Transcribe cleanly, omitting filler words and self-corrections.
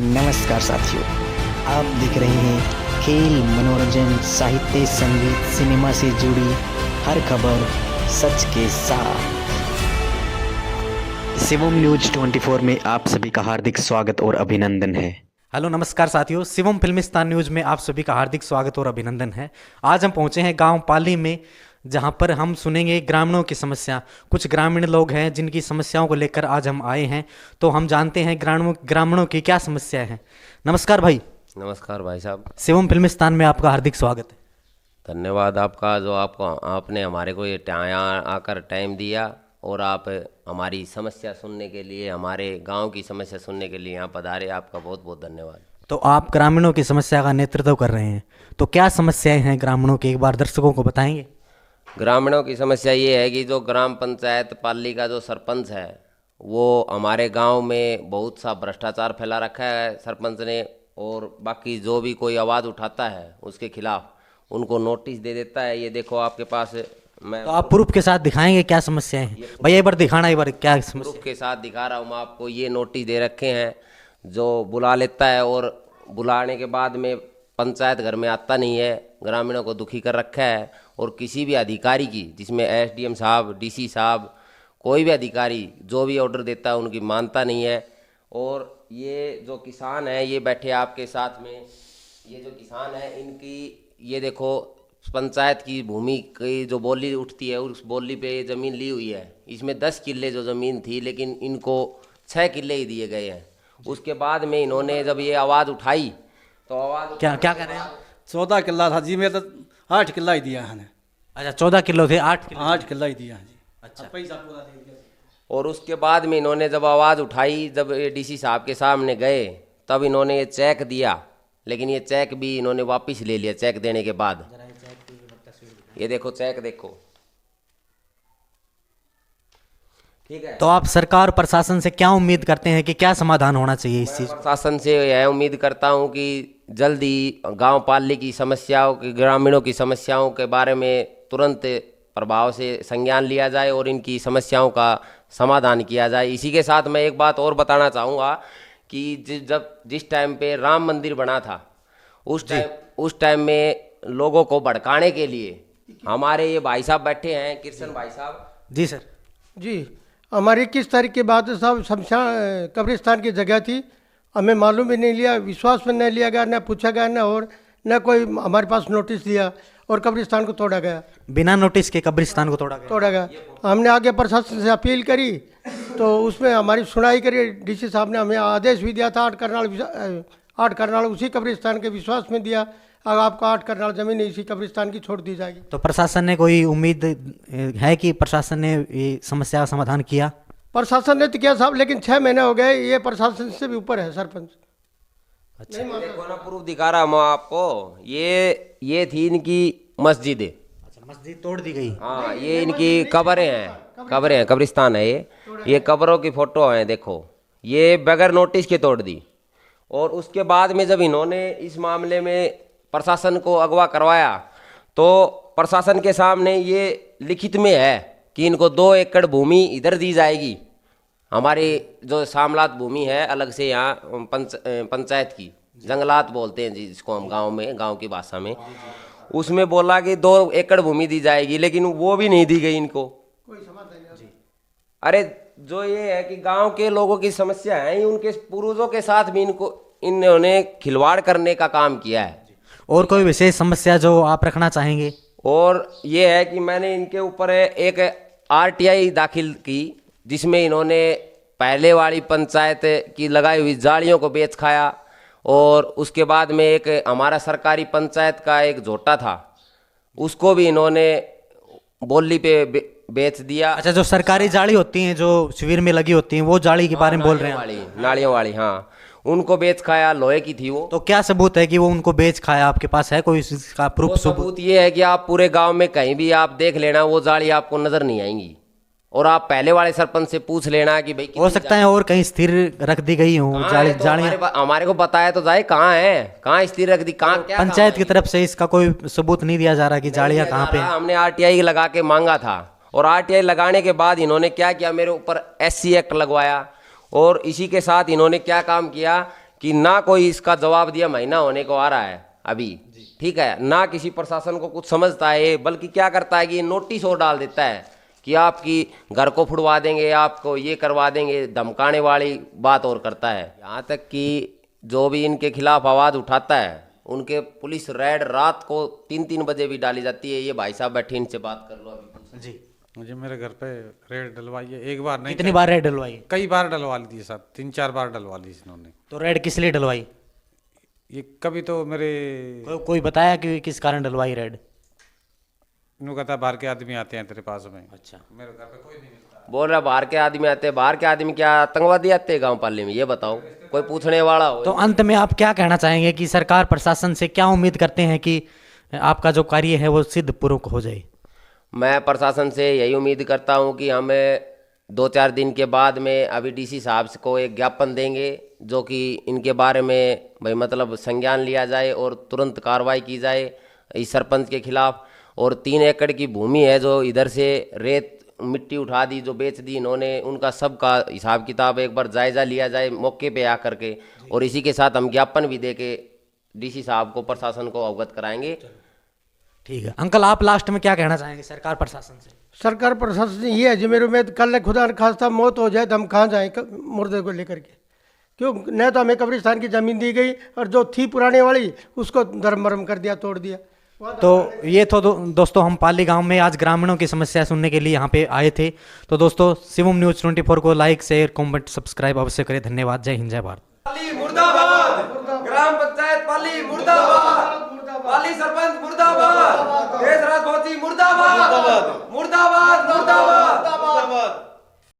नमस्कार साथियों, आप देख रहे हैं खेल, मनोरंजन, साहित्य, संगीत, सिनेमा से जुड़ी हर खबर सच के साथ। शिवम न्यूज 24 में आप सभी का हार्दिक स्वागत और अभिनंदन है। हेलो नमस्कार साथियों, शिवम फिल्मिस्तान न्यूज़ में आप सभी का हार्दिक स्वागत और अभिनंदन है। आज हम पहुंचे हैं गांव पाली में, जहां पर हम सुनेंगे ग्रामीणों की समस्या। कुछ ग्रामीण लोग हैं जिनकी समस्याओं को लेकर आज हम आए हैं, तो हम जानते हैं ग्रामीणों की क्या समस्या है। नमस्कार भाई। नमस्कार भाई साहब। शिवम फिल्मिस्तान में आपका हार्दिक स्वागत है। धन्यवाद आपका, जो आपने हमारे को ये यहाँ आकर टाइम दिया और आप हमारी समस्या सुनने के लिए, हमारे गांव की समस्या सुनने के लिए यहाँ पधारे। आपका बहुत बहुत धन्यवाद। तो आप ग्रामीणों की समस्या का नेतृत्व कर रहे हैं, तो क्या समस्याएं हैं ग्रामीणों की, एक बार दर्शकों को बताएंगे। ग्रामीणों की समस्या ये है कि जो ग्राम पंचायत पाली का जो सरपंच है, वो हमारे गांव में बहुत सा भ्रष्टाचार फैला रखा है सरपंच ने, और बाकी जो भी कोई आवाज़ उठाता है उसके खिलाफ उनको नोटिस दे देता है। ये देखो आपके पास मैं तो आप प्रूफ के साथ दिखाएंगे क्या समस्याएं हैं भैया, एक बार दिखाना, एक बार क्या समस्या। प्रूफ के साथ दिखा रहा हूँ मैं आपको। ये नोटिस दे रखे हैं, जो बुला लेता है और बुलाने के बाद में पंचायत घर में आता नहीं है, ग्रामीणों को दुखी कर रखा है। और किसी भी अधिकारी की, जिसमें एसडीएम साहब, डीसी साहब, कोई भी अधिकारी जो भी ऑर्डर देता है उनकी मानता नहीं है। और ये जो किसान है, ये बैठे आपके साथ में, ये जो किसान है, इनकी ये देखो पंचायत की भूमि की जो बोली उठती है, उस बोली पे ये ज़मीन ली हुई है। इसमें 10 किले जो ज़मीन थी, लेकिन इनको 6 किले ही दिए गए हैं। उसके बाद में इन्होंने जब ये आवाज़ उठाई तो आवाज़ क्या क्या कह रहे हैं। 14 किला था जी, मैं तो 8 किला ही दिया है। अच्छा 14 किलो थे, 8 किला ही दिया है जी। अच्छा। पैसा पूरा दे दिया। और उसके बाद में इन्होंने जब आवाज़ उठाई, जब ये डीसी साहब के सामने गए, तब इन्होंने ये चेक दिया, लेकिन ये चेक भी इन्होंने वापस ले लिया। चेक देने के बाद ये देखो, चेक देखो, ठीक है। तो आप सरकार प्रशासन से क्या उम्मीद करते हैं कि क्या समाधान होना चाहिए इस चीज़। प्रशासन से यह उम्मीद करता हूं कि जल्दी गांव पाली की समस्याओं की, ग्रामीणों की समस्याओं के बारे में तुरंत प्रभाव से संज्ञान लिया जाए और इनकी समस्याओं का समाधान किया जाए। इसी के साथ मैं एक बात और बताना चाहूँगा कि जिस टाइम पे राम मंदिर बना था, उस टाइम में लोगों को भड़काने के लिए हमारे ये भाई साहब बैठे हैं, कृष्ण भाई साहब। जी सर। जी, हमारी 21 तारीख के बाद साहब शमशान कब्रिस्तान की जगह थी, हमें मालूम भी नहीं लिया, विश्वास में नहीं लिया गया, न पूछा गया, न कोई हमारे पास नोटिस दिया, और कब्रिस्तान को तोड़ा गया। बिना नोटिस के कब्रिस्तान को तोड़ा गया। हमने आगे प्रशासन से अपील करी, तो उसमें हमारी सुनाई करी। डीसी साहब ने हमें आदेश भी दिया था 8 करनाल उसी कब्रिस्तान के विश्वास में दिया, अगर आपको 8 करनाल जमीन इसी कब्रिस्तान की छोड़ दी जाएगी। तो प्रशासन ने कोई उम्मीद है कि प्रशासन ने ये समस्या का समाधान किया। प्रशासन ने तो किया साहब, लेकिन 6 महीने हो गए, ये प्रशासन से भी ऊपर है सरपंच। अच्छा। देखो ना, प्रूफ दिखा रहा हूँ आपको। ये थी इनकी मस्जिद। अच्छा, मस्जिद तोड़ दी गई। हाँ, ये इनकी कब्रें हैं, कब्रिस्तान है ये कब्रों की फोटो हैं। देखो, ये बगैर नोटिस के तोड़ दी। और उसके बाद में जब इन्होंने इस मामले में प्रशासन को अगवा करवाया, तो प्रशासन के सामने ये लिखित में है कि इनको 2 एकड़ भूमि इधर दी जाएगी। हमारी जो शामलात भूमि है अलग से, यहाँ पंचायत की जंगलात बोलते हैं जिसको हम गांव की भाषा में, उसमें बोला कि 2 एकड़ भूमि दी जाएगी, लेकिन वो भी नहीं दी गई इनको। अरे जो ये है कि गांव के लोगों की समस्या है, उनके पूर्वजों के साथ भी इन्होंने खिलवाड़ करने का काम किया है। और कोई विशेष समस्या जो आप रखना चाहेंगे। और ये है कि मैंने इनके ऊपर एक आरटीआई दाखिल की, जिसमें इन्होंने पहले वाली पंचायत की लगाई हुई जालियों को बेच खाया, और उसके बाद में एक हमारा सरकारी पंचायत का एक झोटा था, उसको भी इन्होंने बोली पे बेच दिया। अच्छा, जो सरकारी जाली होती हैं, जो शिविर में लगी होती हैं, वो जाली के बारे में बोल रहे हैं। नालियों वाली, हाँ, उनको बेच खाया, लोहे की थी वो। तो क्या सबूत है कि वो उनको बेच खाया, आपके पास है कोई इसका प्रूफ? सबूत ये है कि आप पूरे गांव में कहीं भी आप देख लेना, वो जाली आपको नजर नहीं आएंगी। और आप पहले वाले सरपंच से पूछ लेना कि भाई, हो सकता है और कहीं स्थिर रख दी गई हो जालियां। हमारे को बताया तो जाए कहाँ है, कहाँ स्थिर रख दी, कहाँ पंचायत की तरफ से इसका कोई सबूत नहीं दिया जा रहा कि जालियां कहाँ पे। हमने आरटीआई लगा के मांगा था, और आरटीआई लगाने के बाद इन्होंने क्या किया, मेरे ऊपर SC एक्ट लगवाया। और इसी के साथ इन्होंने क्या काम किया कि ना कोई इसका जवाब दिया, महीना होने को आ रहा है अभी, ठीक है, ना किसी प्रशासन को कुछ समझता है, बल्कि क्या करता है कि ये नोटिस और डाल देता है कि आपकी घर को फुड़वा देंगे, आपको ये करवा देंगे, धमकाने वाली बात और करता है। यहाँ तक कि जो भी इनके खिलाफ आवाज़ उठाता है उनके पुलिस रेड रात को 3-3 बजे भी डाली जाती है। ये भाई साहब बैठे, इनसे बात कर लो अभी। जी, मुझे मेरे घर पे रेड डलवाई है, एक बार नहीं, कितनी बार रेड डलवाई? कई बार डलवा ली थी साहब, 3-4 बार डलवा ली इन्होंने। तो रेड किस लिए डलवाई? ये कभी तो मेरे कोई बताया कि किस कारण डलवाई रेड? इन्हों कहता बाहर के आदमी आते हैं तेरे पास में। अच्छा, मेरे घर पे कोई नहीं मिलता। बोल रहा बाहर के आदमी आते हैं। बाहर के आदमी क्या आतंकवादी आते हैं गाँव पाले में? ये बताओ, कोई पूछने वाला हो? तो अंत में आप क्या कहना चाहेंगे कि सरकार प्रशासन से क्या उम्मीद करते हैं कि आपका जो कार्य है वो सिद्ध पूर्वक हो जाए? मैं प्रशासन से यही उम्मीद करता हूं कि हमें 2-4 दिन के बाद में अभी डीसी साहब को एक ज्ञापन देंगे, जो कि इनके बारे में भाई मतलब संज्ञान लिया जाए और तुरंत कार्रवाई की जाए इस सरपंच के खिलाफ। और 3 एकड़ की भूमि है जो इधर से रेत मिट्टी उठा दी, जो बेच दी इन्होंने, उनका सबका हिसाब किताब एक बार जायजा लिया जाए मौके पे आकर के। और इसी के साथ हम ज्ञापन भी दे के डीसी साहब को, प्रशासन को अवगत कराएंगे। ठीक है अंकल, आप लास्ट में क्या कहना चाहेंगे सरकार प्रशासन से? सरकार प्रशासन से ये है जी, मेरे उम्मीद कल खुदा न खास्ता मौत हो जाए तो हम कहाँ जाएँ मुर्दे को लेकर के? क्यों न तो हमें कब्रिस्तान की ज़मीन दी गई और जो थी पुराने वाली उसको धर्म मरम कर दिया, तोड़ दिया। तो ये तो दोस्तों हम पाली गांव में आज ग्रामीणों की समस्या सुनने के लिए यहाँ पे आए थे। तो दोस्तों शिवम न्यूज़ 24 को लाइक, शेयर, कमेंट, सब्सक्राइब अवश्य करें। धन्यवाद। जय हिंद, जय भारत। पाली मुर्दाबाद, ग्राम पंचायत पाली मुर्दाबाद, पाली सरपंच मुर्दाबाद, देशराज भौजी मुर्दाबाद, मुर्दाबाद, मुर्दाबाद, मुर्दाबाद।